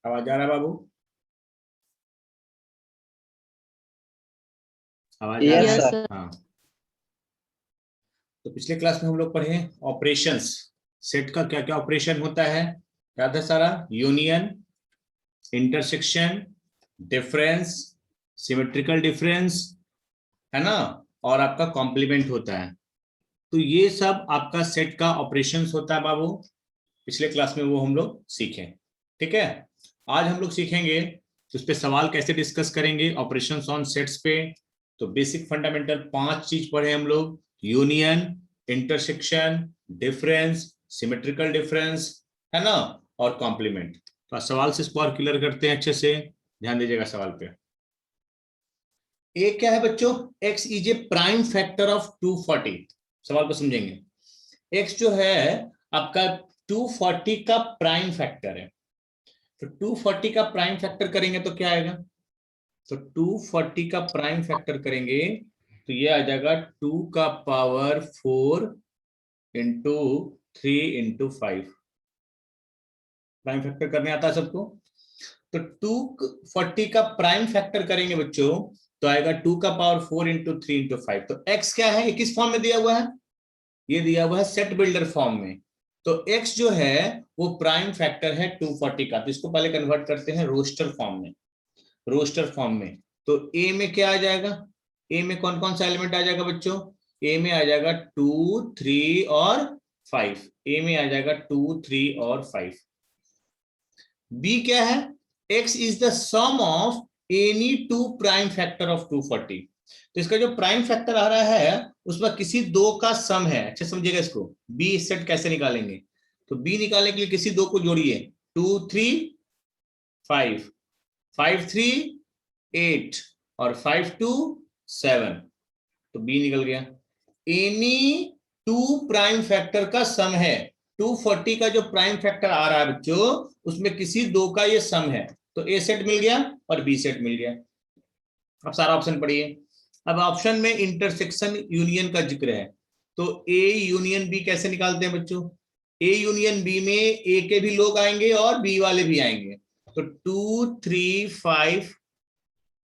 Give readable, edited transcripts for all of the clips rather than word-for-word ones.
आवाज आ रहा है बाबू? आवाज आ रहा है? हाँ। तो पिछले क्लास में हम लोग पढ़े ऑपरेशंस, सेट का क्या क्या ऑपरेशन होता है, याद है सारा? Union, intersection, difference, symmetrical difference, है ना, और आपका कॉम्प्लीमेंट होता है। तो ये सब आपका सेट का ऑपरेशंस होता है बाबू। पिछले क्लास में वो हम लोग सीखे, ठीक है। आज हम लोग सीखेंगे उस पे सवाल कैसे डिस्कस करेंगे ऑपरेशंस ऑन सेट्स पे। तो बेसिक फंडामेंटल 5 चीज पढ़े हम लोग, union, intersection, difference, symmetrical difference, है ना, और कॉम्प्लीमेंट। तो सवाल से इसको और क्लियर करते हैं अच्छे से, ध्यान दीजिएगा सवाल पे। एक क्या है बच्चों? x is a prime factor of 240। सवाल को समझेंगे। x जो है आपका 240 का प्राइम फैक्टर है। तो 240 का प्राइम फैक्टर करेंगे तो क्या आएगा? तो 240 का प्राइम फैक्टर करेंगे तो ये आ जाएगा 2 का power 4 into 3 into 5। Prime factor करने आता है सबको? तो 240 का प्राइम फैक्टर करेंगे बच्चों तो आएगा 2 का पावर 4 इंटू 3 इंटू 5। तो x क्या है, किस फॉर्म में दिया हुआ है? ये दिया हुआ है सेट बिल्डर फॉर्म में। तो x जो है वो प्राइम फैक्टर है 240 का। तो इसको पहले कन्वर्ट करते हैं रोस्टर फॉर्म में। रोस्टर फॉर्म में तो a में क्या आ जाएगा? a में कौन कौन सा एलिमेंट आ जाएगा बच्चों? a में आ जाएगा 2, 3 और 5। a में आ जाएगा 2, 3 और 5। b क्या है? x is the sum of any two prime factor of 240। तो इसका जो प्राइम फैक्टर आ रहा है उसमें किसी दो का सम है। अच्छा समझिएगा इसको। बी सेट कैसे निकालेंगे? तो बी निकालने के लिए किसी दो को जोड़िए। 2, 3, 5, 5, 3, 8 और 5, 2, 7। तो बी निकल गया। एनी टू प्राइम फैक्टर का सम है। 240 का जो प्राइम फैक्टर आ रहा है बच्चों उसमें किसी दो का ये सम है। तो ए सेट मिल गया और बी सेट मिल गया। अब सारा ऑप्शन पढ़िए। अब ऑप्शन में इंटरसेक्शन यूनियन का जिक्र है। तो ए यूनियन बी कैसे निकालते हैं बच्चों? ए यूनियन बी में ए के भी लोग आएंगे और बी वाले भी आएंगे। तो 2, 3, 5,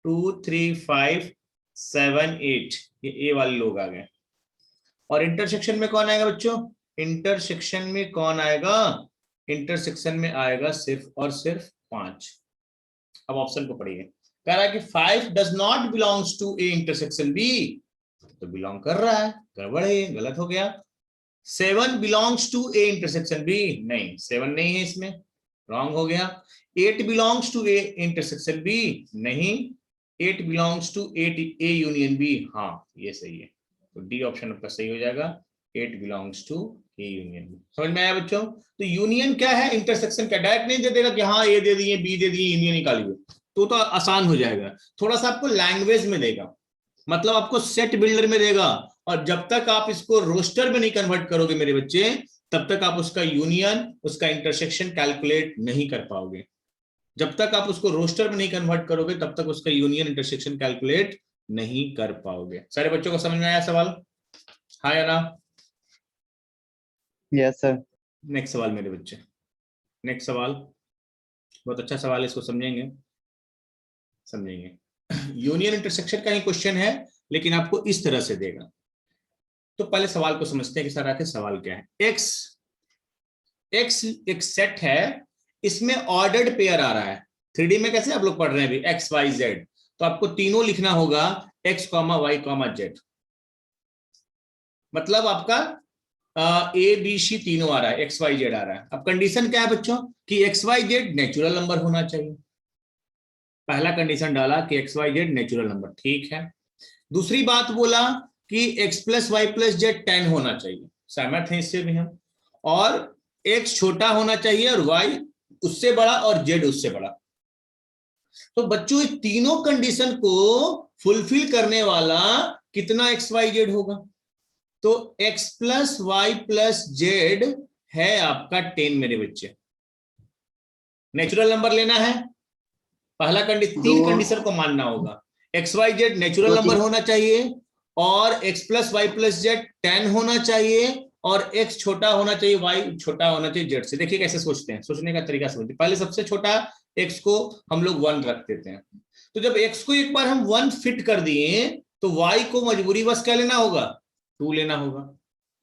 2, 3, 5, 7, 8 ये ए वाले लोग आ गए। और इंटरसेक्शन में कौन आएगा बच्चों? इंटरसेक्शन में कौन आएगा? इंटरसेक्शन में आएगा सिर्फ और सिर्फ 5। अब ऑप्शन को पढ़िए। कह रहा है कि 5 does not belongs to A intersection B. तो बिलोंग कर रहा है, गड़बड़ है, गलत हो गया। 7 बिलोंग्स टू ए इंटरसेक्शन बी। नहीं, 7 नहीं है इसमें, रॉन्ग हो गया। 8 belongs to A intersection B. नहीं, 8 belongs to A union B. हाँ ये सही है। तो डी ऑप्शन आपका सही हो जाएगा, 8 belongs to A union B. समझ में आया बच्चों? तो यूनियन क्या है, इंटरसेक्शन क्या, डायरेक्ट नहीं दे देगा कि हाँ ए दे दिए, बी दे दिए, यूनियन निकालिए। तो आसान हो जाएगा। थोड़ा सा आपको लैंग्वेज में देगा, मतलब आपको सेट बिल्डर में देगा। और जब तक आप इसको रोस्टर में नहीं कन्वर्ट करोगे मेरे बच्चे, तब तक आप उसका यूनियन, उसका इंटरसेक्शन कैलकुलेट नहीं कर पाओगे। जब तक आप उसको रोस्टर में नहीं कन्वर्ट करोगे तब तक उसका यूनियन इंटरसेक्शन कैलकुलेट नहीं कर पाओगे। सारे बच्चों को समझ में आया सवाल? हाँ या ना? Yes sir. नेक्स्ट सवाल मेरे बच्चे, नेक्स्ट सवाल बहुत अच्छा सवाल है, इसको समझेंगे समझेंगे। यूनियन इंटरसेक्शन का ही क्वेश्चन है लेकिन आपको इस तरह से देगा। तो पहले सवाल को समझते हैं कि सर आखिर सवाल क्या है। एक्स एक सेट है, इसमें ऑर्डर्ड पेयर आ रहा है। 3D में कैसे आप लोग पढ़ रहे हैं अभी, एक्स वाई जेड। तो आपको तीनों लिखना होगा, X comma Y comma Z. मतलब आपका ए बी सी तीनों आ रहा है, एक्स वाई जेड आ रहा है। अब कंडीशन क्या है बच्चों कि X Y Z natural number होना चाहिए। पहला कंडीशन डाला कि X Y Z natural number, ठीक है। दूसरी बात बोला कि x plus Y plus Z 10 होना चाहिए, सहमत हैं इससे भी हम। और x छोटा होना चाहिए और y उससे बड़ा और z उससे बड़ा। तो बच्चों इस तीनों कंडीशन को फुलफिल करने वाला कितना एक्स वाई जेड होगा? तो x plus Y plus Z है आपका 10 मेरे बच्चे। नेचुरल नंबर लेना है, पहला कंडीशन, तीन कंडीशन को मानना होगा। X Y Z natural number होना चाहिए, और x plus Y plus Z 10 होना चाहिए, और x छोटा होना चाहिए, y छोटा होना चाहिए जेड से। देखिए कैसे सोचते हैं, सोचने का तरीका समझिए। पहले सबसे छोटा x को हम लोग 1 रख देते हैं। तो जब x को एक बार हम 1 फिट कर दिए तो y को मजबूरी बस क्या लेना होगा, 2 लेना होगा,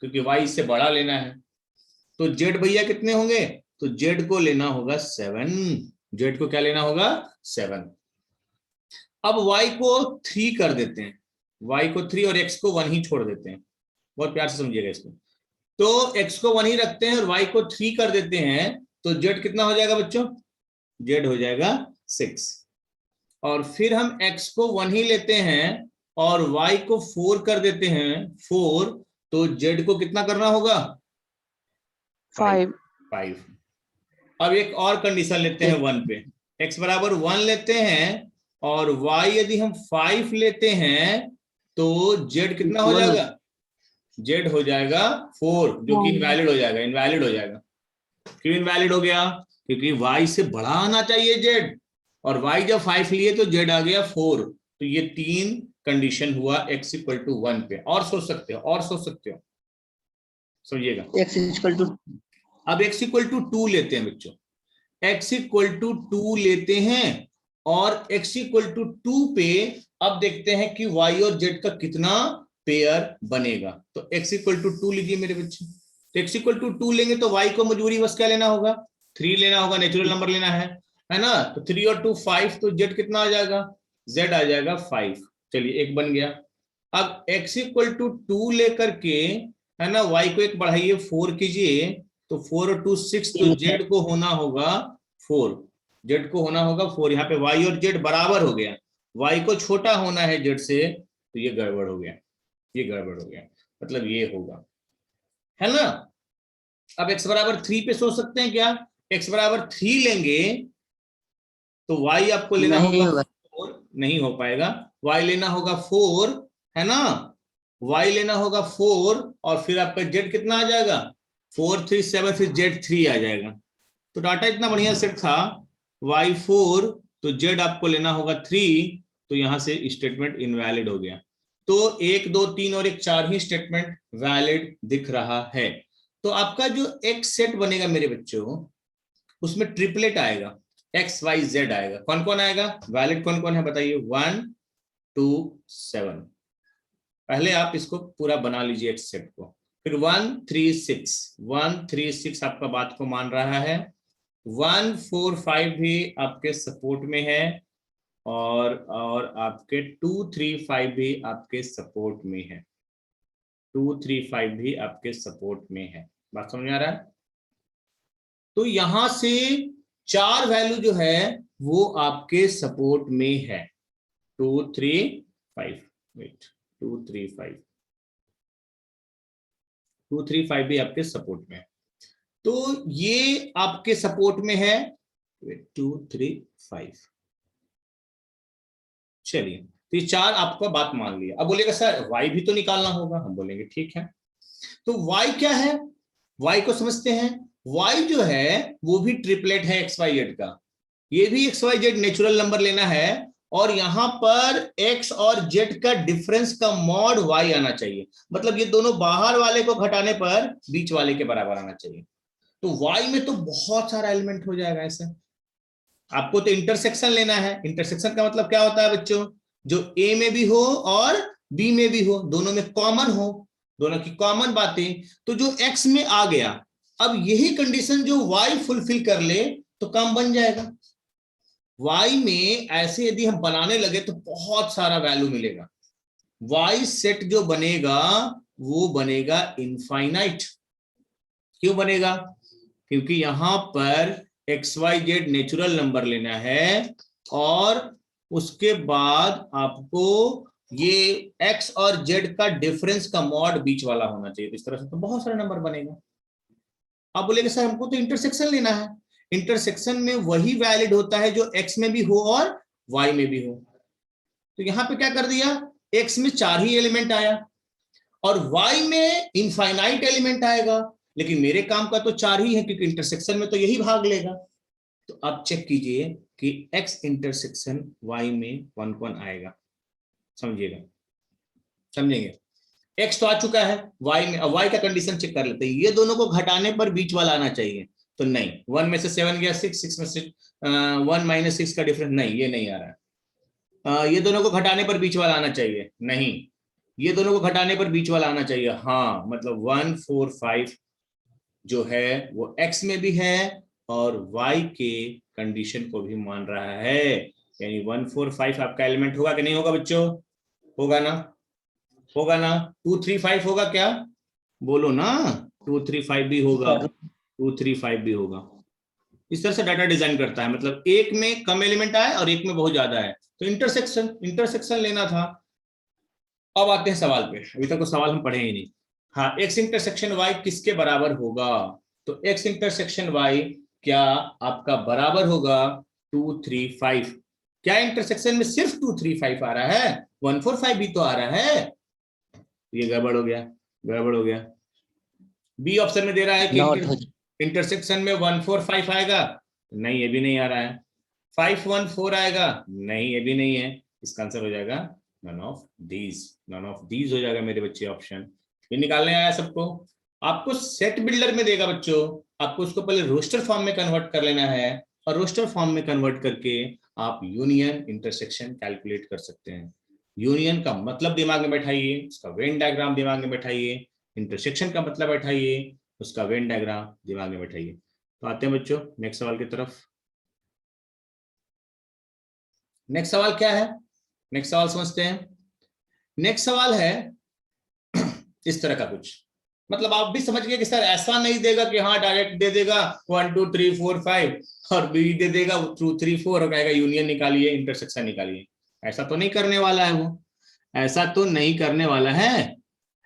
क्योंकि y इससे बड़ा लेना है। तो z भैया कितने होंगे, तो z को लेना होगा 7, z को क्या लेना होगा 7। अब y को 3 कर देते हैं, y को 3 और x को 1 ही छोड़ देते हैं, बहुत प्यार से समझिएगा इसको। तो x को 1 ही रखते हैं और y को 3 कर देते हैं, तो z कितना हो जाएगा बच्चों, z हो जाएगा 6। और फिर हम x को 1 ही लेते हैं और y को 4 कर देते हैं 4, तो z को कितना करना होगा 5। अब एक और कंडीशन लेते हैं 1 पे, x बराबर 1 लेते हैं और y यदि हम 5 लेते हैं तो z कितना हो जाएगा, z हो जाएगा 4, जो कि इनवैलिड हो जाएगा, इनवैलिड हो जाएगा। क्यों इनवैलिड हो गया, क्योंकि y से बड़ा आना चाहिए z, और y जब 5 लिए तो z आ गया 4। तो ये 3 कंडीशन हुआ x इक्वल टू 1 पे। और सोच सकते हो, और सोच सकते हो, समझिएगा। x इक्वल टू, अब x इक्वल टू 2 लेते हैं बच्चों, x इक्वल टू 2 लेते हैं और x इक्वल टू 2 पे अब देखते हैं कि y और z का कितना पेयर बनेगा। तो x इक्वल टू 2 लीजिए मेरे बच्चे, तो x इक्वल टू 2 लेंगे तो y को मजबूरी बस क्या लेना होगा, 3 लेना होगा, नेचुरल नंबर लेना है ना। तो 3 और 2 5, तो z कितना आ जाएगा, z आ जाएगा 5। चलिए एक बन गया। अब x इक्वल टू 2 लेकर के है ना y को एक बढ़ाइए 4 कीजिए, तो 4 और 2 6, तो z को होना होगा 4, z को होना होगा 4। यहाँ पे y और z बराबर हो गया, y को छोटा होना है z से, तो ये गड़बड़ हो गया, ये गड़बड़ हो गया, मतलब ये होगा, है ना। अब x बराबर 3 पे सोच सकते हैं क्या, x बराबर 3 लेंगे तो y आपको लेना होगा 4, नहीं हो पाएगा, y लेना होगा 4, है ना, y लेना होगा 4, और फिर आपका z कितना आ जाएगा 4 3 7, फिर z 3 आ जाएगा। तो डाटा इतना बढ़िया सेट था, y 4 तो z आपको लेना होगा 3, तो यहां से स्टेटमेंट इनवैलिड हो गया। तो 1 2 3 और एक 4 ही स्टेटमेंट वैलिड दिख रहा है। तो आपका जो x सेट बनेगा मेरे बच्चों, उसमें ट्रिपलेट आएगा, x y z आएगा। कौन कौन आएगा, वैलिड कौन कौन है बताइए, 1 2 7। पहले आप इसको पूरा बना लीजिए x सेट को, फिर 1 3 6, 1 3 6 आपका बात को मान रहा है, 1 4 5 भी आपके सपोर्ट में है, और आपके 2 3 5 भी आपके सपोर्ट में है, 2 3 5 भी आपके सपोर्ट में है। बात समझ आ रहा है। तो यहां से 4 वैल्यू जो है वो आपके सपोर्ट में है, 2 3 5, वेट 2 3 5, 2 3 5 भी आपके सपोर्ट में है। तो ये आपके सपोर्ट में है, 2 3 5। चलिए, तो ये 4 आपका बात मान लिया। अब बोलेगा सर y भी तो निकालना होगा, हम बोलेंगे ठीक है। तो y क्या है, y को समझते हैं। y जो है वो भी ट्रिपलेट है एक्स वाई जेड का, ये भी X Y Z natural number लेना है, और यहां पर x और z का डिफरेंस का मॉड y आना चाहिए, मतलब ये दोनों बाहर वाले को घटाने पर बीच वाले के बराबर आना चाहिए। तो y में तो बहुत सारा एलिमेंट हो जाएगा ऐसे। आपको तो इंटरसेक्शन लेना है, इंटरसेक्शन का मतलब क्या होता है बच्चों, जो a में भी हो और b में भी हो, दोनों में कॉमन हो, दोनों की कॉमन बातें, तो जो x में आ गया, अब यही कंडीशन जो y फुलफिल कर ले तो काम बन जाएगा। y में ऐसे यदि हम बनाने लगे तो बहुत सारा वैल्यू मिलेगा, y सेट जो बनेगा वो बनेगा इनफाइनाइट। क्यों बनेगा, क्योंकि यहां पर X Y Z natural number लेना है, और उसके बाद आपको ये x और z का डिफरेंस का मॉड बीच वाला होना चाहिए। इस तरह से तो बहुत सारे नंबर बनेगा। आप बोलेंगे सर हमको तो इंटरसेक्शन लेना है, इंटरसेक्शन में वही वैलिड होता है जो x में भी हो और y में भी हो। तो यहां पे क्या कर दिया, x में 4 ही एलिमेंट आया और y में इनफाइनाइट एलिमेंट आएगा, लेकिन मेरे काम का तो 4 ही है क्योंकि इंटरसेक्शन में तो यही भाग लेगा। तो अब चेक कीजिए कि x इंटरसेक्शन y में कौन कौन आएगा, समझिएगा, समझेंगे। x तो आ चुका है y में, अब y का कंडीशन चेक कर लेते हैं, ये दोनों को घटाने पर बीच वाला आना चाहिए, तो नहीं, 1 में से 7 गया 6, 6 में से 1 माइनस 6 का डिफरेंस, नहीं ये नहीं आ रहा है। ये दोनों को घटाने पर बीच वाला आना चाहिए, नहीं ये दोनों को घटाने पर बीच वाला आना चाहिए, हाँ मतलब 1 4 5 जो है वो x में भी है और y के कंडीशन को भी मान रहा है, यानी 1 4 5 आपका एलिमेंट होगा कि नहीं होगा बच्चों, होगा ना, होगा ना, 2 3 5 होगा क्या, बोलो ना, 2 3 5 भी होगा, 2 3 5 भी होगा। इस तरह से डाटा डिजाइन करता है, मतलब एक में कम एलिमेंट आए और एक में बहुत ज्यादा है, तो इंटरसेक्शन, इंटरसेक्शन लेना था। अब आते हैं सवाल पे, अभी तक तो सवाल हम पढ़े ही नहीं। हाँ, एक्स इंटरसेक्शन वाई किसके बराबर होगा, तो एक्स इंटरसेक्शन वाई क्या आपका बराबर होगा 2 3 5, क्या इंटरसेक्शन में सिर्फ 2 3 5 आ रहा है, 1 4 5 भी तो आ रहा है, ये गड़बड़ हो गया, गड़बड़ हो गया। बी ऑप्शन में दे रहा है कि इंटरसेक्शन में 1 4 5 आएगा, नहीं ये भी नहीं आ रहा है। 5 1 4 आएगा, नहीं ये भी नहीं है, इसका आंसर हो जाएगा none of these, none of these हो जाएगा मेरे बच्चे ऑप्शन। ये निकालने आया सबको, आपको सेट बिल्डर में देगा बच्चों, आपको उसको पहले रोस्टर फॉर्म में कन्वर्ट कर लेना है और रोस्टर फॉर्म में कन्वर्ट करके आप यूनियन इंटरसेक्शन कैलकुलेट कर सकते हैं। यूनियन का मतलब दिमाग में बैठाइए, उसका वेन डायग्राम दिमाग में बैठाइए, इंटरसेक्शन का मतलब बैठाइए, उसका वेन डायग्राम दिमाग में बैठाइए। तो आते हैं बच्चों नेक्स्ट सवाल की तरफ। नेक्स्ट सवाल क्या है, नेक्स्ट सवाल समझते हैं। नेक्स्ट सवाल है इस तरह का कुछ, मतलब आप भी समझ गए कि सर ऐसा नहीं देगा कि हाँ डायरेक्ट दे देगा 1 2 3 4 5 और बी दे देगा 2 3 4 और कहेगा यूनियन निकालिए इंटरसेक्शन निकालिए, ऐसा तो नहीं करने वाला है वो, ऐसा तो नहीं करने वाला है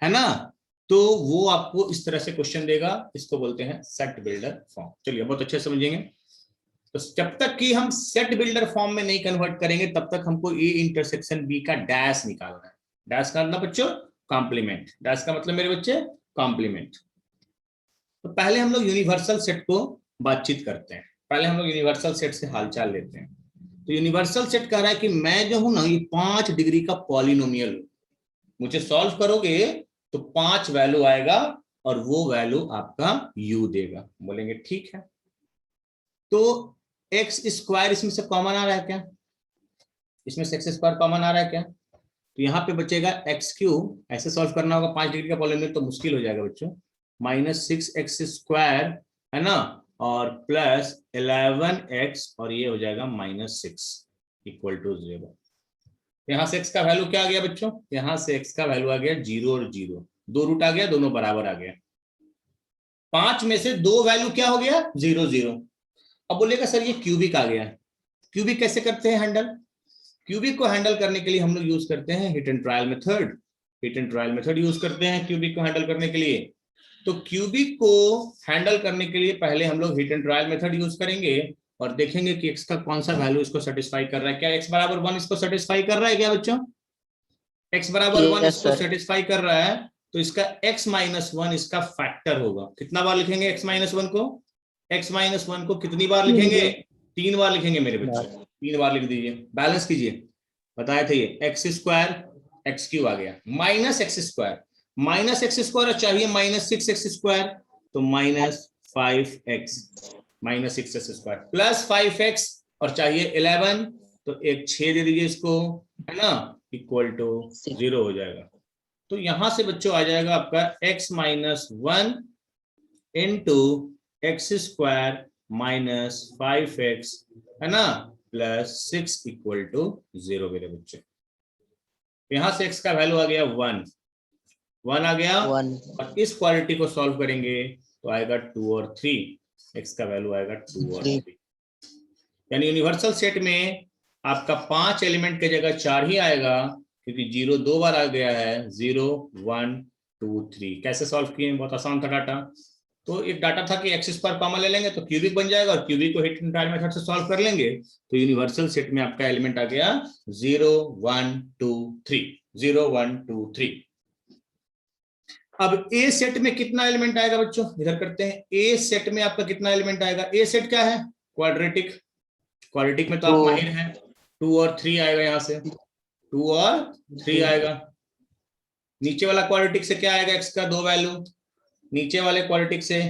ना। तो वो आपको इस तरह से क्वेश्चन देगा, इसको बोलते हैं सेट बिल्डर फॉर्म। चलिए बहुत अच्छे समझेंगे। तो जब तक कि हम सेट बिल्डर फॉर्म में नहीं कन्वर्ट करेंगे तब तक हमको ए इंटरसेक्शन बी का डैश निकालना है। डैश का मतलब बच्चों कॉम्प्लीमेंट, डैश का मतलब मेरे बच्चे कॉम्प्लीमेंट। तो पहले हम लोग यूनिवर्सल सेट को बातचीत करते हैं, पहले हम लोग यूनिवर्सल सेट से हालचाल लेते हैं। तो यूनिवर्सल सेट कह रहा है कि मैं जो हूं ना ये 5 डिग्री का पॉलिनोमियल, मुझे सॉल्व करोगे तो 5 वैल्यू आएगा और वो वैल्यू आपका u देगा। बोलेंगे ठीक है, तो एक्स स्क्वायर इसमें से कॉमन आ रहा है क्या, इसमें से एक्स स्क्वायर कॉमन आ रहा है क्या, तो यहाँ पे बचेगा एक्स क्यूब, ऐसे सॉल्व करना होगा 5 डिग्री का पॉलिनोमियल तो मुश्किल हो जाएगा बच्चों, -6x² है ना, और प्लस 11x और ये हो जाएगा -6 इक्वल टू 0। यहाँ से x का वैल्यू क्या आ गया बच्चों, यहाँ से x का वैल्यू आ गया 0 और 0, 2 रूट आ गया, दोनों बराबर आ गया। 5 में से 2 वैल्यू क्या हो गया 0 0। अब बोलेगा सर ये क्यूबिक आ गया, क्यूबिक कैसे करते हैं हैंडल, क्यूबिक को हैंडल करने के लिए हम लोग यूज करते हैं hit and trial method, hit and trial method use करते हैं क्यूबिक को हैंडल करने के लिए। तो क्यूबिक को हैंडल करने के लिए पहले हम लोग hit and trial method use करेंगे और देखेंगे कि x का कौन सा वैल्यू इसको सेटिस्फाई कर रहा है, क्या x बराबर 1 इसको सेटिस्फाई कर रहा है क्या बच्चों, x बराबर 1 इसको सेटिस्फाई कर रहा है, तो इसका x माइनस 1 इसका फैक्टर होगा। कितना बार लिखेंगे x माइनस 1 को, x माइनस 1 को कितनी बार लिखेंगे, 3 बार लिखेंगे मेरे बच्चे, 3 बार लिख दीजिए, बैलेंस कीजिए, बताए थे ये एक्स स्क्वायर एक्स क्यू आ गया, माइनस एक्स स्क्वायर चाहिए -6x², तो -5x -6x² प्लस 5x और चाहिए 11, तो एक 6 दे दीजिए इसको, है ना, इक्वल टू 0 हो जाएगा। तो यहां से बच्चों आ जाएगा आपका x minus 1 into x² minus 5x है ना प्लस 6 इक्वल टू 0 मेरे बच्चे। यहां से x का वैल्यू आ गया 1 आ गया 1। और इस क्वालिटी को सॉल्व करेंगे तो आएगा 2 और 3, x का वैल्यू आएगा 2 और 3। यानी यूनिवर्सल सेट में आपका 5 एलिमेंट की जगह 4 ही आएगा क्योंकि 0 2 बार आ गया है, 0 1 2 3। कैसे सॉल्व किए, बहुत आसान था डाटा। तो एक डाटा था कि x² कॉमन ले लेंगे तो क्यूबिक बन जाएगा और क्यूबिक को हिट एंड ट्रायल मेथड से सॉल्व कर लेंगे तो यूनिवर्सल सेट में आपका एलिमेंट आ गया 0 1 2 3, 0 1 2 3। अब ए सेट में कितना एलिमेंट आएगा बच्चों, इधर करते हैं। ए सेट में आपका कितना एलिमेंट आएगा, ए सेट क्या है क्वाड्रेटिक, क्वाड्रेटिक में तो आप माहिर हैं, 2 और 3 आएगा, यहां से 2 और 3 आएगा। नीचे वाला क्वाड्रेटिक से क्या आएगा, एक्स का 2 वैल्यू, नीचे वाले क्वाड्रेटिक से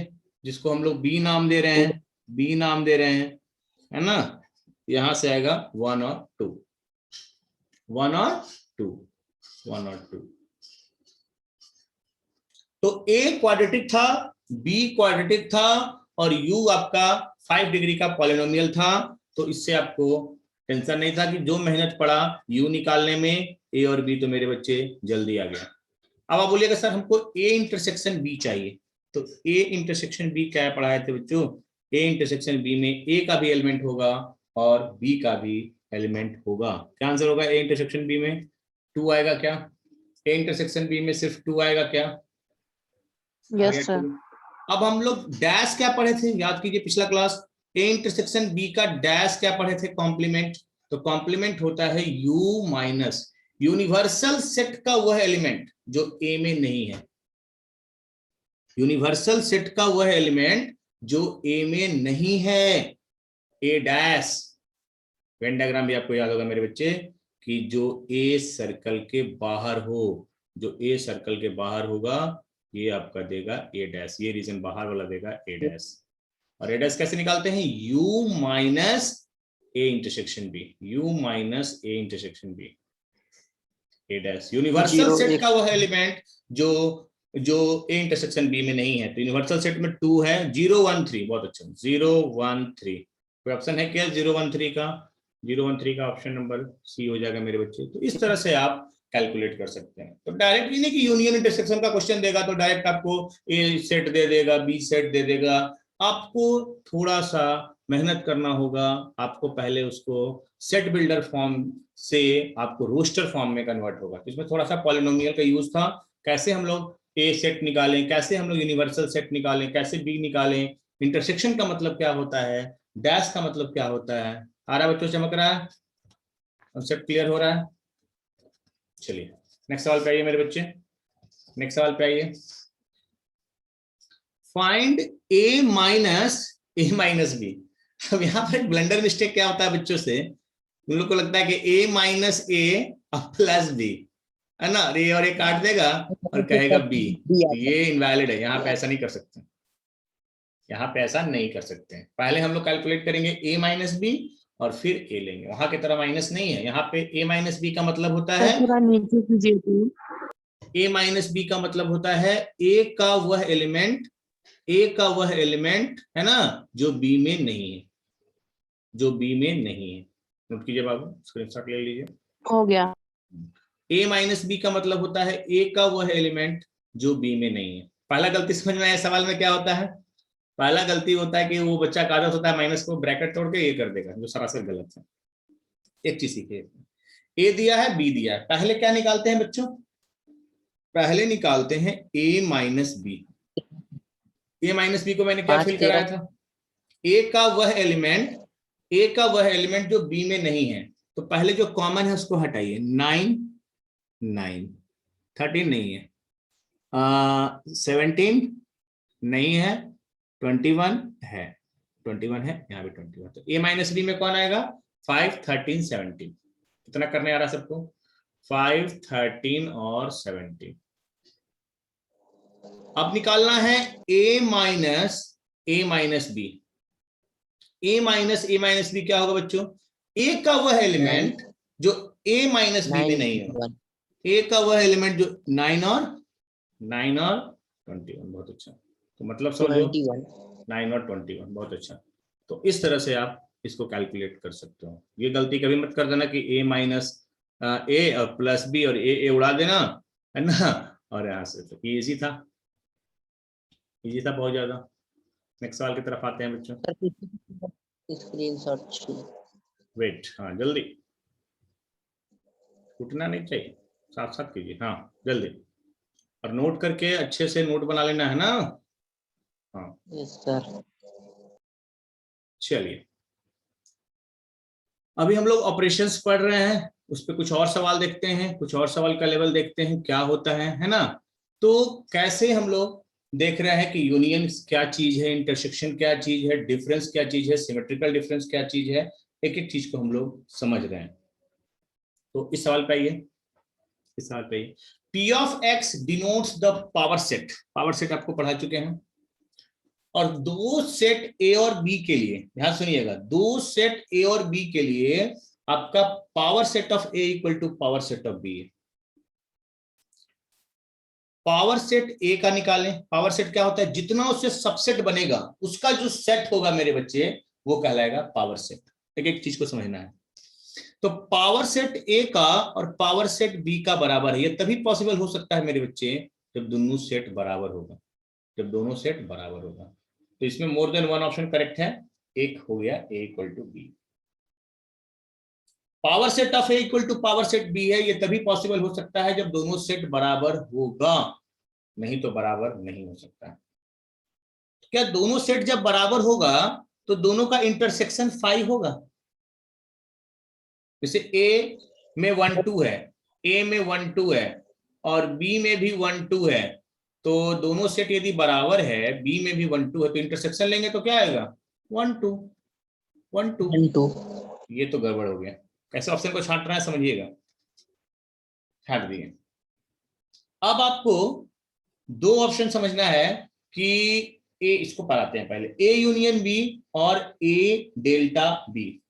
जिसको हम लोग बी नाम दे रहे हैं, बी नाम दे रहे हैं, है ना, यहां से आएगा 1 और 2, 1 और 2, 1 और 2। तो ए क्वाड्रेटिक था, बी क्वाड्रेटिक था, और यू आपका 5 डिग्री का पॉलिनोमियल था। तो इससे आपको टेंशन नहीं था कि जो मेहनत पड़ा यू निकालने में, ए और बी तो मेरे बच्चे जल्दी आ गया। अब आप बोलिएगा सर हमको ए इंटरसेक्शन बी चाहिए, तो ए इंटरसेक्शन बी क्या पढ़ाए थे बच्चों? ए इंटरसेक्शन बी में ए का भी एलिमेंट होगा और बी का भी एलिमेंट होगा। क्या आंसर होगा ए इंटरसेक्शन बी में? 2 आएगा क्या? ए इंटरसेक्शन बी में सिर्फ 2 आएगा क्या? Yes sir. अब हम लोग डैश क्या पढ़े थे, याद कीजिए पिछला क्लास। ए इंटरसेक्शन बी का डैश क्या पढ़े थे? कॉम्प्लीमेंट। तो कॉम्प्लीमेंट होता है यू माइनस यूनिवर्सल सेट का वह एलिमेंट जो ए में नहीं है, यूनिवर्सल सेट का वह एलिमेंट जो ए में नहीं है, ए डैश। वेन डायग्राम भी आपको याद होगा मेरे बच्चे कि जो ए सर्कल के बाहर हो, जो ए सर्कल के बाहर होगा ये आपका देगा ए डैश, ये रीजन बाहर वाला देगा ए डैश। और ए डैश कैसे निकालते हैं? U minus A intersection B, U minus A intersection B, A dash universal set का वह एलिमेंट जो जो ए इंटरसेक्शन बी में नहीं है। तो यूनिवर्सल सेट में 2 है, 0 1 3, बहुत अच्छा, 0 1 3। कोई ऑप्शन है क्या 0 1 3 का? 0 1 3 का ऑप्शन नंबर सी हो जाएगा मेरे बच्चे। तो इस तरह से आप कैलकुलेट कर सकते हैं। तो डायरेक्ट नहीं कि यूनियन इंटरसेक्शन का क्वेश्चन देगा तो डायरेक्ट आपको ए सेट दे देगा, बी सेट दे देगा। आपको थोड़ा सा मेहनत करना होगा, आपको पहले उसको सेट बिल्डर फॉर्म से आपको रोस्टर फॉर्म में कन्वर्ट होगा। इसमें थोड़ा सा पॉलिनोमियल का यूज था, कैसे हम लोग ए सेट निकालें, कैसे हम लोग यूनिवर्सल सेट निकालें, कैसे बी निकालें, इंटरसेक्शन का मतलब क्या होता है, डैश का मतलब क्या होता है। आ रहा बच्चों, चमक रहा है, कॉन्सेप्ट क्लियर हो रहा है? चलिए नेक्स्ट सवाल पे आइए मेरे बच्चे, नेक्स्ट सवाल पे आइए। फाइंड ए माइनस बी। अब यहाँ पर एक ब्लंडर मिस्टेक क्या होता है बच्चों से, उन लोग को लगता है कि ए माइनस ए प्लस बी, है ना, ए और ए काट देगा और कहेगा बी, तो ये इनवैलिड है, यहाँ पे ऐसा नहीं कर सकते, यहाँ पे ऐसा नहीं कर सकते। पहले हम लोग कैलकुलेट करेंगे ए माइनस बी और फिर ए लेंगे, वहां की तरह माइनस नहीं है। यहाँ पे ए माइनस बी का मतलब होता है, ए माइनस बी का मतलब होता है ए का वह एलिमेंट, ए का वह एलिमेंट है ना जो बी में नहीं है, जो बी में नहीं है। नोट कीजिए बाबू, स्क्रीनशॉट ले लीजिए। हो गया। ए माइनस बी का मतलब होता है ए का वह एलिमेंट जो बी में नहीं है। पहला गलती समझ में आया सवाल में क्या होता है? पहला गलती होता है कि वो बच्चा का आदत होता है माइनस को ब्रैकेट तोड़ के ये कर देगा, जो सरासर गलत है। एक चीज सीखिए, ए दिया है बी दिया है, पहले क्या निकालते हैं बच्चों? पहले निकालते हैं ए माइनस बी। ए माइनस बी को मैंने क्या फिल कराया था? ए का वह एलिमेंट, ए का वह एलिमेंट जो बी में नहीं है। तो पहले जो कॉमन है उसको हटाइए, 9 9, 13 नहीं है, 17 नहीं है, 21 है, 21 है, यहाँ भी 21। तो ए माइनस बी में कौन आएगा? 5 13 17। कितना करने आ रहा है सबको? 5 13 और 17। अब निकालना है ए माइनस बी। ए माइनस बी क्या होगा बच्चों? ए का वह एलिमेंट जो ए माइनस बी में नहीं हो, ए का वह एलिमेंट जो 9 और 21। बहुत अच्छा, तो मतलब समझो 9 और 21, बहुत अच्छा। तो इस तरह से आप इसको कैलकुलेट कर सकते हो। ये गलती कभी मत कर देना कि ए माइनस ए और प्लस बी और ए उड़ा देना, है ना, और यहां से। तो ये इजी था, इजी था बहुत ज्यादा। नेक्स्ट सवाल की तरफ आते हैं बच्चों। स्क्रीनशॉट वेट, हाँ जल्दी, उठना नहीं चाहिए, साथ साथ कीजिए, हाँ जल्दी। और नोट करके अच्छे से नोट बना लेना है ना। हाँ यस सर। चलिए, अभी हम लोग ऑपरेशंस पढ़ रहे हैं, उस पर कुछ और सवाल देखते हैं, कुछ और सवाल का लेवल देखते हैं क्या होता है ना। तो कैसे हम लोग देख रहे हैं कि यूनियन क्या चीज है, इंटरसेक्शन क्या चीज है, डिफरेंस क्या चीज है, सिमेट्रिकल डिफरेंस क्या चीज है, एक एक चीज को हम लोग समझ रहे हैं। तो इस सवाल पे आइए, इस सवाल पे आइए। P of x denotes the power set। Power set आपको पढ़ा चुके हैं। और दो सेट ए और बी के लिए, ध्यान सुनिएगा, दो सेट ए और बी के लिए आपका power set of A equal to power set of B है। पावर सेट ए का निकालें। पावर सेट क्या होता है? जितना उससे सबसेट बनेगा उसका जो सेट होगा मेरे बच्चे वो कहलाएगा पावर सेट। एक एक चीज को समझना है। तो पावर सेट ए का और पावर सेट बी का बराबर है, ये तभी पॉसिबल हो सकता है मेरे बच्चे जब दोनों सेट बराबर होगा, जब दोनों सेट बराबर होगा। तो इसमें more than one option correct है, एक हो गया A equal to B. Power set of A equal to power set B है, ये तभी पॉसिबल हो सकता है जब दोनों सेट बराबर होगा, नहीं तो बराबर नहीं हो सकता। क्या दोनों सेट जब बराबर होगा तो दोनों का इंटरसेक्शन 5 होगा? जैसे ए में 1 2 है, ए में 1 2 है और बी में भी 1 2 है, तो दोनों सेट यदि बराबर है, बी में भी 1 2 है, तो इंटरसेक्शन लेंगे तो क्या आएगा? 1 2 1 2। ये तो गड़बड़ हो गया। कैसे ऑप्शन को छांट रहा है समझिएगा, छांट दिए। अब आपको दो ऑप्शन समझना है कि ए, इसको पढ़ाते हैं पहले, ए यूनियन बी और A delta B.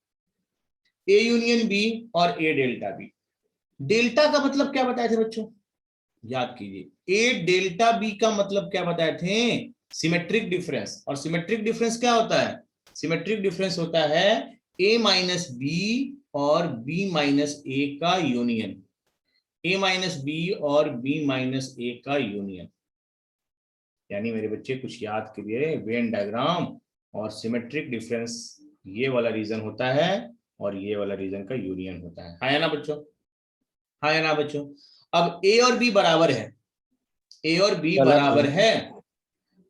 A union B और ए डेल्टा बी। डेल्टा का मतलब क्या बताए थे बच्चों? याद कीजिए, ए डेल्टा बी का मतलब क्या बताए थे? Symmetric difference. और सिमेट्रिक डिफरेंस क्या होता है? सिमेट्रिक डिफरेंस होता है ए माइनस बी और बी माइनस ए का यूनियन। ए माइनस बी और बी माइनस ए का यूनियन। यानी मेरे बच्चे कुछ याद करिए, वेन डायग्राम और सिमेट्रिक डिफरेंस ये वाला रीजन होता है और ये वाला रीजन का यूनियन होता है। हाँ या ना बच्चों? हाँ या ना बच्चों? अब ए और बी बराबर है, ए और बी बराबर है,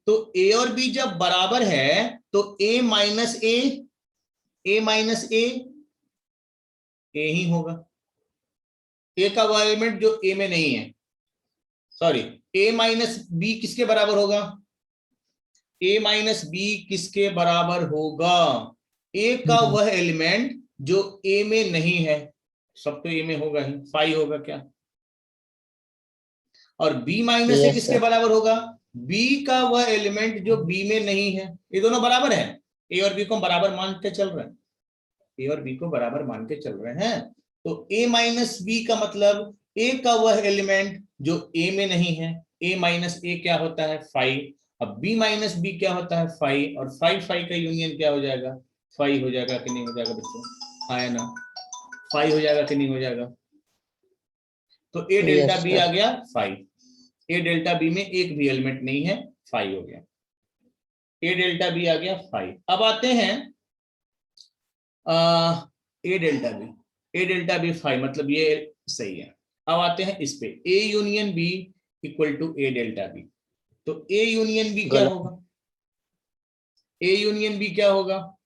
तो ए और बी जब बराबर है तो ए माइनस ए माइनस ए ही होगा। ए का वो एलिमेंट जो ए में नहीं है, सॉरी, ए माइनस बी किसके बराबर होगा? ए माइनस बी किसके बराबर होगा? ए का वह एलिमेंट जो ए में नहीं है। सब तो ए में होगा ही, 5 होगा क्या? और बी माइनस ए किसके बराबर होगा? बी का वह एलिमेंट जो बी में नहीं है। ये दोनों बराबर है, ए और बी को बराबर मान के चल रहे हैं, ए और बी को बराबर मान के चल रहे हैं। तो ए माइनस बी का मतलब ए का वह एलिमेंट जो ए में नहीं है। ए माइनस ए क्या होता है? 5। अब बी माइनस बी क्या होता है? 5। और 5 5 का यूनियन क्या हो जाएगा? 5 हो जाएगा कि नहीं हो जाएगा बच्चों? हाँ ना? 5 हो जाएगा कि नहीं हो जाएगा? तो ए डेल्टा बी आ गया 5। ए डेल्टा बी में एक भी एलिमेंट नहीं है, 5 हो गया। ए डेल्टा बी आ गया 5। अब आते हैं ए डेल्टा बी 5, मतलब ये सही है। अब आते हैं इस पे, A union B equal to A delta B. तो ए यूनियन बी क्या होगा? ए यूनियन बी क्या होगा?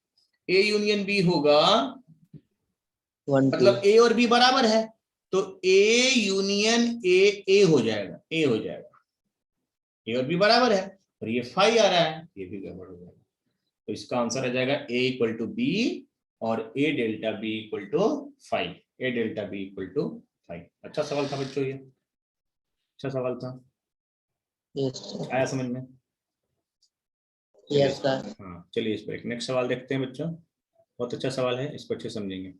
ए यूनियन बी होगा, मतलब ए और बी बराबर है तो ए यूनियन ए हो जाएगा, ए हो जाएगा। ए और बी बराबर है और ये 5 आ रहा है, ये भी गड़बड़ हो जाएगा। तो इसका आंसर आ जाएगा ए इक्वल टू बी और A delta B equal to 5। A delta B equal to 5। अच्छा सवाल था बच्चों, ये अच्छा सवाल था। आया समझ में? Yes sir. हाँ चलिए इस पर एक नेक्स्ट सवाल देखते हैं बच्चों। बहुत अच्छा सवाल है, इसको अच्छे समझेंगे।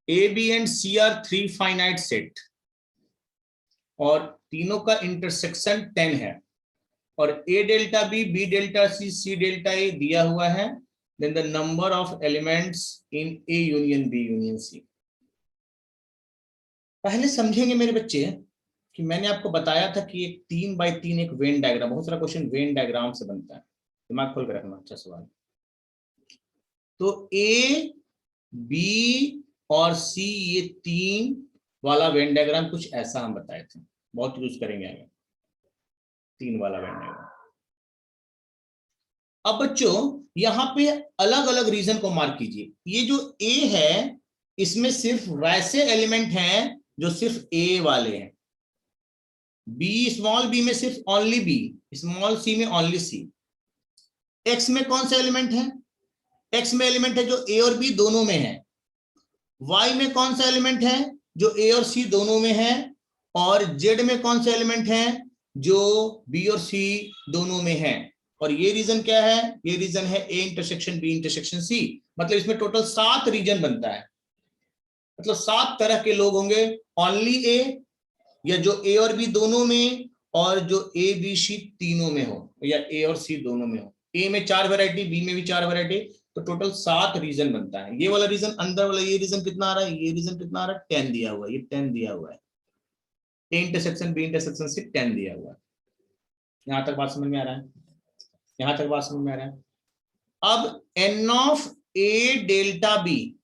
A B and C are 3 finite set और तीनों का इंटरसेक्शन 10 है और A delta B delta C delta A दिया हुआ है, then the number of elements in A union B union C. पहले समझेंगे मेरे बच्चे कि मैंने आपको बताया था कि एक 3 बाय 3 एक वेन डायग्राम, बहुत सारा क्वेश्चन वेन डायग्राम से बनता है, दिमाग खोल कर रखना, अच्छा सवाल। तो ए बी और सी ये 3 वाला वेन डायग्राम कुछ ऐसा हम बताए थे, बहुत यूज करेंगे आगे 3 वाला वेन डायग्राम। अब बच्चों यहां पे अलग अलग रीजन को मार्क कीजिए। ये जो ए है इसमें सिर्फ वैसे एलिमेंट हैं जो सिर्फ ए वाले हैं। बी, स्मॉल बी में सिर्फ ओनली बी, स्मॉल सी में ओनली सी। एक्स में कौन सा एलिमेंट है? एक्स में एलिमेंट है जो ए और बी दोनों में है। वाई में कौन सा एलिमेंट है? जो ए और सी दोनों में है। और जेड में कौन सा एलिमेंट है? जो बी और सी दोनों में है। और ये रीजन क्या है, ये रीजन है A intersection B intersection C. मतलब इसमें टोटल 7 रीजन बनता है, मतलब 7 तरह के लोग होंगे, ओनली ए या जो ए और बी दोनों में, और जो ए बी सी तीनों में हो, या ए और सी दोनों में हो। ए में 4 वैरायटी, बी में भी 4 वैरायटी, तो टोटल 7 रीजन बनता है। ये वाला रीजन अंदर वाला, ये रीजन कितना आ रहा है, ये रीजन कितना आ रहा है, 10 दिया हुआ है, ये 10 दिया हुआ है, ए इंटरसेक्शन बी इंटरसेक्शन से 10 दिया हुआ है। यहां तक बात समझ में आ रहा है, यहां तक बात समझ में आ रहा है। अब n of A delta B,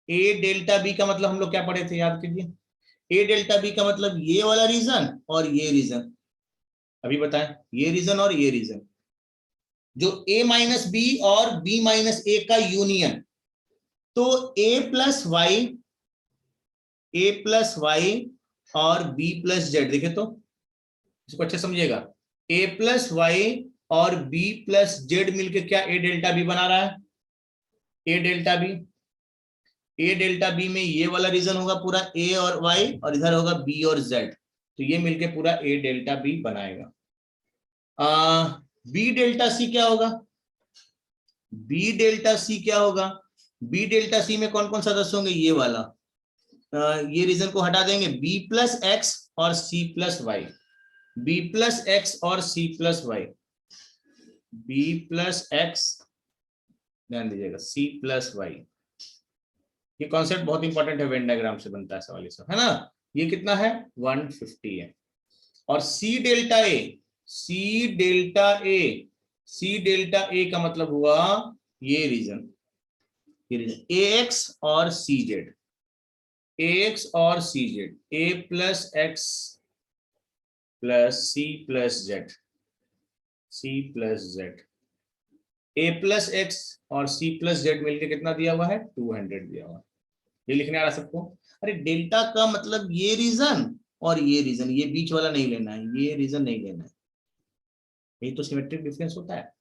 A delta B का मतलब हम लोग क्या पढ़े थे, याद कीजिए। ए डेल्टा बी का मतलब ये वाला रीजन और ये रीजन, अभी बताएं, ये रीजन और ये रीजन, जो a माइनस बी और b माइनस ए का यूनियन। तो a प्लस वाई और b प्लस जेड, देखे तो इसको अच्छे समझिएगा, a प्लस वाई और b प्लस जेड मिलके क्या a डेल्टा b बना रहा है, a delta b। A delta B में ये वाला रीजन होगा पूरा ए और वाई, और इधर होगा बी और जेड, तो ये मिलके पूरा ए डेल्टा बी बनाएगा। बी डेल्टा सी क्या होगा, बी डेल्टा सी क्या होगा, बी डेल्टा सी में कौन कौन सदस्य होंगे, ये वाला, ये रीजन को हटा देंगे, बी प्लस एक्स और C plus Y, B plus X और C plus Y, B plus X, ध्यान दीजिएगा, सी प्लस वाई। ये कॉन्सेप्ट बहुत इंपॉर्टेंट है, वेन डायग्राम से बनता है सवाल, सब है ना। ये कितना है, 150 है। और सी डेल्टा ए, सी डेल्टा ए, सी डेल्टा ए का मतलब हुआ ये रीजन, ये रीजन ए एक्स और सी जेड, ए एक्स और C Z, A plus X plus C plus Z, C plus Z, A plus X और सी प्लस जेड मिलकर कितना दिया हुआ है, 200 दिया हुआ है। ये लिखने आ रहा सबको। अरे डेल्टा का मतलब ये रीजन और ये रीजन, ये बीच वाला नहीं लेना है, ये रीजन नहीं लेना है, यही तो सिमेट्रिक डिफरेंस होता है।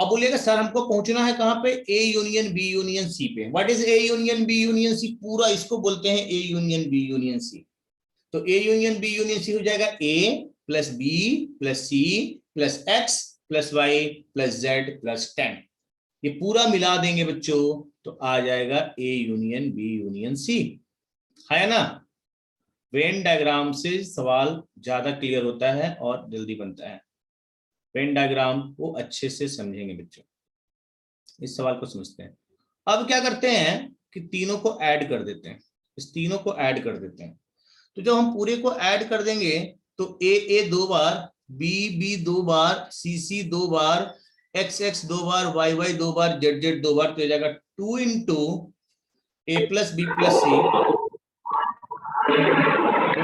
अब बोलिएगा सर हमको पहुंचना है कहां पे, A union B union C पे। What is A union B union C, पूरा इसको बोलते हैं A union B union C. तो A union B union C हो जाएगा A plus B plus C plus X plus Y plus Z plus 10, ये पूरा मिला देंगे बच्चों तो आ जाएगा A union B union C, है ना। वेन डायग्राम से सवाल ज्यादा क्लियर होता है और जल्दी बनता है। वेन डायग्राम को अच्छे से समझेंगे बच्चों, इस सवाल को समझते हैं। अब क्या करते हैं कि तीनों को ऐड कर देते हैं, इस तीनों को ऐड कर देते हैं। तो जब हम पूरे को ऐड कर देंगे तो ए 2 बार, बी 2 बार, सी 2 बार, x 2 बार, y 2 बार, z 2 बार, तो हो जाएगा 2 into A plus B plus C,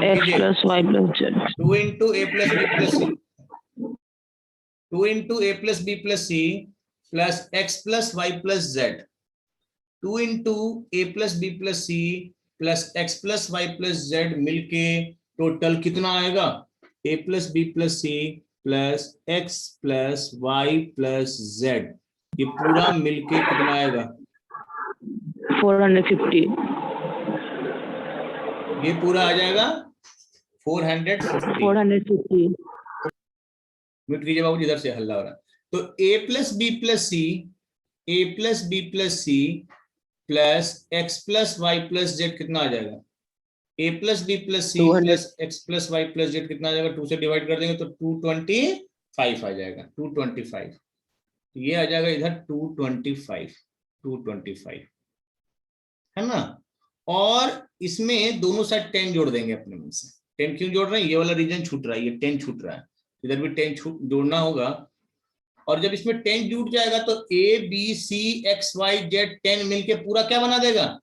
x plus y plus z, 2 into A plus B plus C, 2 into A plus B plus C plus X plus Y plus Z, 2 into A plus B plus C plus X plus Y plus Z मिलके total कितना आएगा, A plus B plus C plus X plus Y plus Z, ये पूरा मिलके कितना आएगा, 450, ये पूरा आ जाएगा 450। म्यूट कीजिए बाबू, इधर से हल्ला हो रहा है। तो A plus B plus C, A plus B plus C plus X plus Y plus Z कितना आ जाएगा, A plus B plus C plus X plus Y plus Z कितना आ जाएगा, 2 से डिवाइड कर देंगे तो 225 आ जाएगा, 225, ये आ जाएगा इधर 225 है ना। और इसमें दोनों साइड 10 जोड़ देंगे अपने मन से। 10 क्यों जोड़ रहे हैं, ये वाला रीजन छूट रहा है, ये 10 छूट रहा है, इधर भी 10 जोड़ना होगा। और जब इसमें 10 जुट जाएगा तो A B C X Y Z 10 मिलके पूरा क्या बना देगा,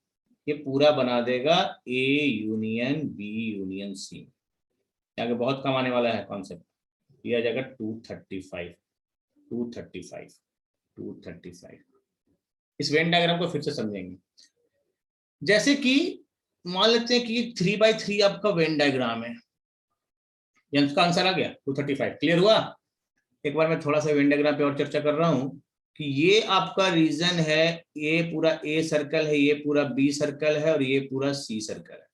ये पूरा बना देगा A union B union C. आगे बहुत कम आने वाला है कॉन्सेप्ट, ये आ जाएगा 235। इस वेन डायग्राम को फिर से समझेंगे। जैसे कि मान लेते हैं कि 3x3 आपका वेन डायग्राम है, इसका आंसर आ गया 235, क्लियर हुआ। एक बार मैं थोड़ा सा वेन डायग्राम पे और चर्चा कर रहा हूं कि ये आपका रीजन है, ये पूरा ए सर्कल है, ये पूरा बी सर्कल है और ये पूरा सी सर्कल है।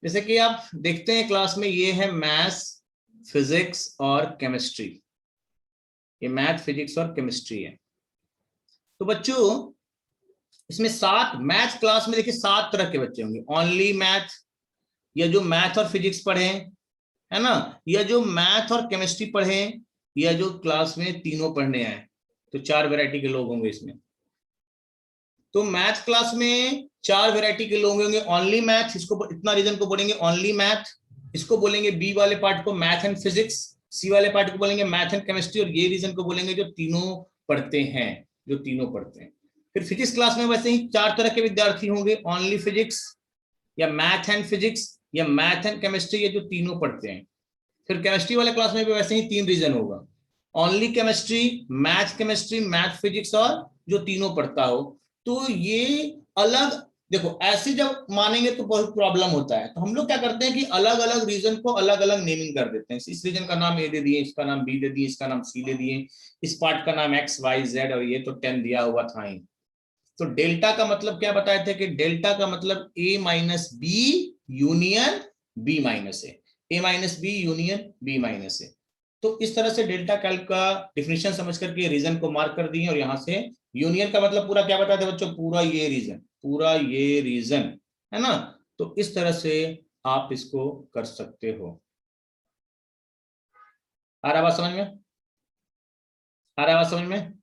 जैसे कि आप देखते हैं क्लास में, ये है मैथ्स, फिजिक्स और केमिस्ट्री, ये मैथ, फिजिक्स और केमिस्ट्री है। तो बच्चों इसमें 7 मैथ क्लास में देखिए 7 तरह के बच्चे होंगे। ओनली मैथ, या जो मैथ और फिजिक्स पढ़े, है ना, या जो मैथ और केमिस्ट्री पढ़े, या जो क्लास में तीनों पढ़ने आए। तो 4 वैरायटी के लोग होंगे इसमें। तो मैथ क्लास में 4 वैरायटी के लोग होंगे। ओनली मैथ, इसको इतना रीजन को बोलेंगे ओनली मैथ, इसको बोलेंगे बी वाले पार्ट को मैथ एंड फिजिक्स, सी वाले पार्ट को बोलेंगे मैथ एंड केमिस्ट्री, और ये रीजन को बोलेंगे जो तीनों पढ़ते हैं, जो तीनों पढ़ते हैं। फिर फिजिक्स क्लास में वैसे ही 4 तरह के विद्यार्थी होंगे, ओनली फिजिक्स, या मैथ एंड फिजिक्स, या मैथ एंड केमिस्ट्री, ये जो तीनों पढ़ते हैं। फिर केमिस्ट्री वाले क्लास में भी वैसे ही 3 रीजन होगा, only chemistry, math chemistry, math physics, और जो तीनों पढ़ता हो। तो ये अलग, देखो ऐसे जब मानेंगे तो बहुत प्रॉब्लम होता है। तो हम लोग क्या करते हैं कि अलग अलग रीजन को अलग अलग नेमिंग कर देते हैं। इस रीजन का नाम ए दे दिए, इसका नाम बी दे दिए, इसका नाम सी दे दिए, इस पार्ट का नाम एक्स वाई जेड, और ये तो 10 दिया हुआ था ही। तो डेल्टा का मतलब क्या बताए थे कि डेल्टा का मतलब A minus B union B minus A minus B union B minus A. तो इस तरह से डेल्टा कैल्क का डिफिनेशन समझ करके रीजन को मार्क कर दिए, और यहां से यूनियन का मतलब पूरा क्या बताते बच्चों, पूरा ये रीजन, पूरा ये रीजन, है ना। तो इस तरह से आप इसको कर सकते हो। आ रहा बात समझ में, आ रहा बात समझ में।